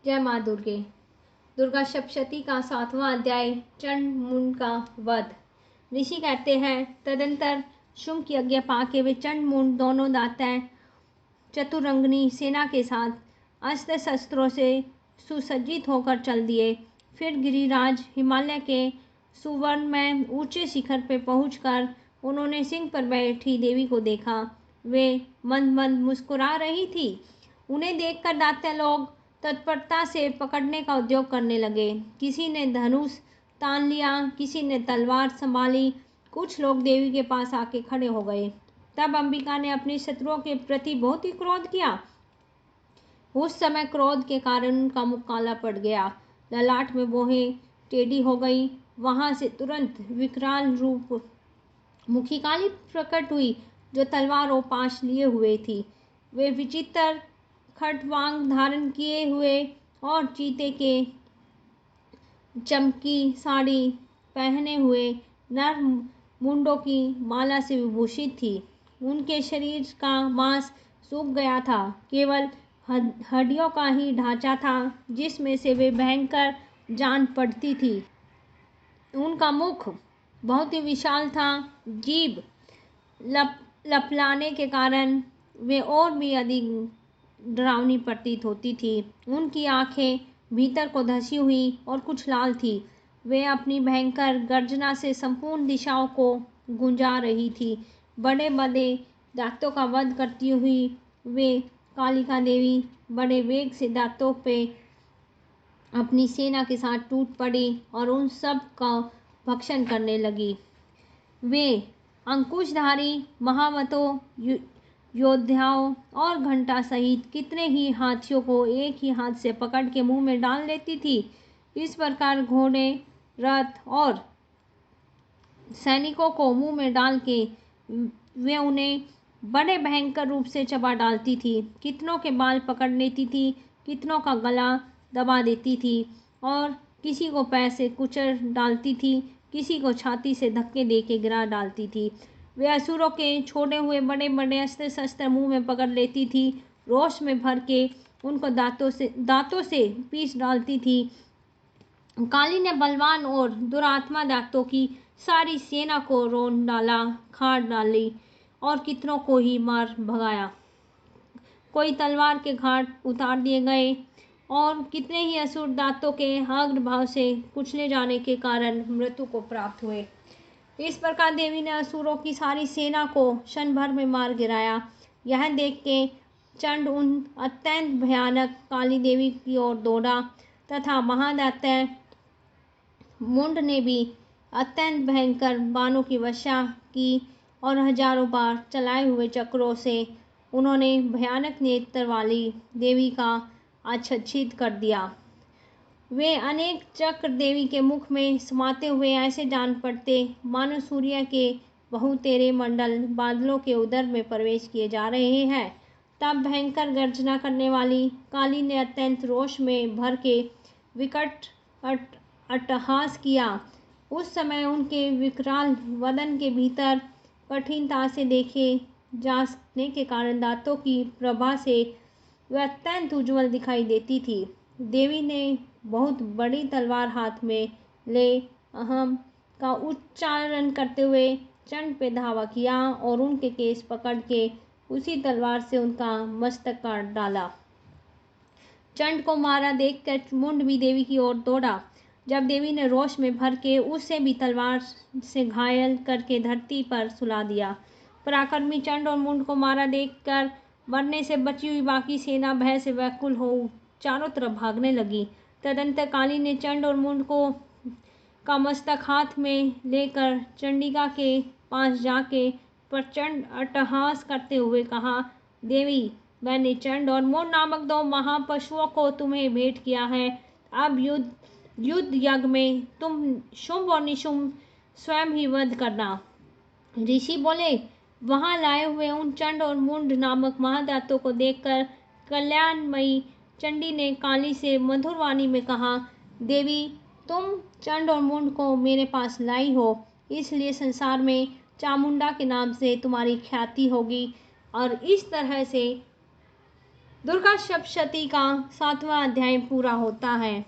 जय माँ दुर्गे। दुर्गा सप्तशती का 7वां अध्याय, चंड मुंड का वध। ऋषि कहते हैं, तदंतर शुंभ की आज्ञा पाके वे चंड मुंड दोनों दैत्य चतुरंगनी सेना के साथ अस्त्र शस्त्रों से सुसज्जित होकर चल दिए। फिर गिरिराज हिमालय के सुवर्ण में ऊंचे शिखर पर पहुंचकर उन्होंने सिंह पर बैठी देवी को देखा। वे मंद मंद मुस्कुरा रही थी। उन्हें देखकर दैत्य लोग तत्परता से पकड़ने का उद्योग करने लगे। किसी ने धनुष तान लिया, किसी ने तलवार संभाली। कुछ लोग देवी के पास आके खड़े हो गए। तब अंबिका ने अपने शत्रुओं के प्रति बहुत ही क्रोध किया। उस समय क्रोध के कारण उनका मुख काला पड़ गया, ललाट में भौहें टेढ़ी हो गई। वहां से तुरंत विकराल रूप मुखी काली प्रकट हुई, जो तलवार और पाश लिए हुए थी। वे विचित्र खटवांग धारण किए हुए और चीते के चमकी साड़ी पहने हुए नर मुंडों की माला से विभूषित थी। उनके शरीर का मांस सूख गया था, केवल हड्डियों का ही ढांचा था जिसमें से वे भयंकर जान पड़ती थी। उनका मुख बहुत ही विशाल था। जीभ लपलाने के कारण वे और भी अधिक डरावनी प्रतीत होती थी। उनकी आंखें भीतर को धसी हुई और कुछ लाल थी। वे अपनी भयंकर गर्जना से संपूर्ण दिशाओं को गुंजा रही थी। बड़े बड़े दैत्यों का वध करती हुई वे कालिका देवी बड़े वेग से दैत्यों पे अपनी सेना के साथ टूट पड़ी और उन सब का भक्षण करने लगी। वे अंकुशधारी महावतों, योद्धाओं और घंटा सहित कितने ही हाथियों को एक ही हाथ से पकड़ के मुंह में डाल लेती थी। इस प्रकार घोड़े, रथ और सैनिकों को मुंह में डाल के वे उन्हें बड़े भयंकर रूप से चबा डालती थी। कितनों के बाल पकड़ लेती थी, कितनों का गला दबा देती थी और किसी को पैर से कुचल डालती थी, किसी को छाती से धक्के दे के गिरा डालती थी। वे असुरों के छोड़े हुए बड़े बड़े अस्त्र शस्त्र मुंह में पकड़ लेती थी। रोष में भर के उनको दांतों से पीस डालती थी। काली ने बलवान और दुरात्मा दैत्यों की सारी सेना को रोन डाला, खाड़ डाली और कितनों को ही मार भगाया। कोई तलवार के घाट उतार दिए गए और कितने ही असुर दांतों के अग्रभाग से कुचले जाने के कारण मृत्यु को प्राप्त हुए। इस प्रकार देवी ने असुरों की सारी सेना को क्षण भर में मार गिराया। यह देख के चंड उन अत्यंत भयानक काली देवी की ओर दौड़ा तथा महादैत्य मुंड ने भी अत्यंत भयंकर बाणों की वर्षा की और हजारों बार चलाए हुए चक्रों से उन्होंने भयानक नेत्र वाली देवी का आच्छादित कर दिया। वे अनेक चक्र देवी के मुख में समाते हुए ऐसे जान पड़ते मानो सूर्य के बहुतेरे मंडल बादलों के उदर में प्रवेश किए जा रहे हैं। तब भयंकर गर्जना करने वाली काली ने अत्यंत रोष में भर के विकट अट्टहास किया। उस समय उनके विकराल वदन के भीतर कठिनता से देखे जाने के कारण दांतों की प्रभा से वह अत्यंत उज्जवल दिखाई देती थी। देवी ने बहुत बड़ी तलवार हाथ में ले अहम का उच्चारण करते हुए चंड पे धावा किया और उनके केस पकड़ के उसी तलवार से उनका मस्तक काट डाला। चंड को मारा देखकर मुंड भी देवी की ओर दौड़ा। जब देवी ने रोष में भर के उसे भी तलवार से घायल करके धरती पर सुला दिया। पराक्रमी चंड और मुंड को मारा देखकर मरने से बची हुई बाकी सेना भय से व्याकुल हो चारों तरफ भागने लगी। तदंतर काली ने चंड और मुंड का मस्तक हाथ में लेकर चंडिका के पास जाके प्रचंड अट्टहास करते हुए कहा, देवी, मैंने चंड और मुंड नामक दो महापशुओं को तुम्हें भेंट किया है। अब युद्ध यज्ञ में तुम शुंभ और निशुंभ स्वयं ही वध करना। ऋषि बोले, वहां लाए हुए उन चंड और मुंड नामक महादैत्यों को देखकर कल्याणमयी चंडी ने काली से मधुर वाणी में कहा, देवी, तुम चंड और मुंड को मेरे पास लाई हो, इसलिए संसार में चामुंडा के नाम से तुम्हारी ख्याति होगी और इस तरह से दुर्गा सप्तशती का 7वां अध्याय पूरा होता है।